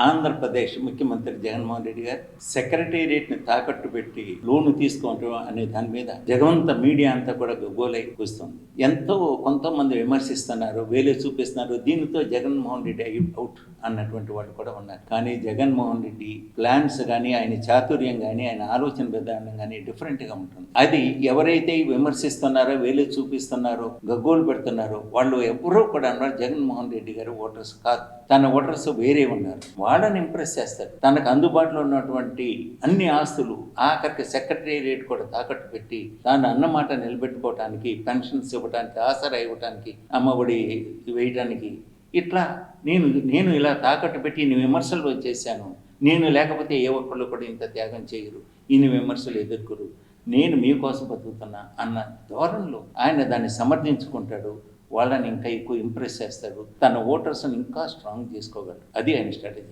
ఆంధ్రప్రదేశ్ ముఖ్యమంత్రి జగన్మోహన్ రెడ్డి గారు సెక్రటేరియట్ని తాకట్టు పెట్టి లోను తీసుకోవటం అనే దాని మీద జగవంత మీడియా అంతా కూడా గోలై కూస్తుంది. ఎంతో కొంతమంది విమర్శిస్తున్నారు, వేలే చూపిస్తున్నారు. దీనితో జగన్మోహన్ రెడ్డి అవుట్ అన్నటువంటి వాళ్ళు కూడా ఉన్నారు. కానీ జగన్మోహన్ రెడ్డి ప్లాన్స్ కానీ, ఆయన చాతుర్యం కానీ, ఆయన ఆలోచన విధానం కానీ డిఫరెంట్గా ఉంటుంది. అది ఎవరైతే విమర్శిస్తున్నారో, వేలే చూపిస్తున్నారో, గగ్గోలు పెడుతున్నారో వాళ్ళు ఎవరో కూడా అన్నారు జగన్మోహన్ రెడ్డి గారు ఓటర్స్ కాదు. తన ఓటర్స్ వేరే ఉన్నారు, వాళ్ళని ఇంప్రెస్ చేస్తాడు. తనకు అందుబాటులో ఉన్నటువంటి అన్ని ఆస్తులు, ఆఖరికి సెక్రటేరియట్ కూడా తాకట్టు పెట్టి తాను అన్నమాట నిలబెట్టుకోవటానికి, పెన్షన్స్ ఇవ్వడానికి, ఆసరా ఇవ్వటానికి, అమ్మఒడి వేయటానికి, ఇట్లా నేను ఇలా తాకట్టు పెట్టి ఇన్ని విమర్శలు వచ్చేసాను, నేను లేకపోతే ఏ ఒక్కళ్ళు కూడా ఇంత త్యాగం చేయరు, ఇన్ని విమర్శలు ఎదుర్కొరు, నేను మీకోసం బతుకుతున్నా అన్న ధోరణిలో ఆయన దాన్ని సమర్థించుకుంటాడు. వాళ్ళని ఇంకా ఎక్కువ ఇంప్రెస్ చేస్తాడు, తన ఓటర్స్ని ఇంకా స్ట్రాంగ్ చేసుకోగలరు. అది ఆయన స్ట్రాటజీ.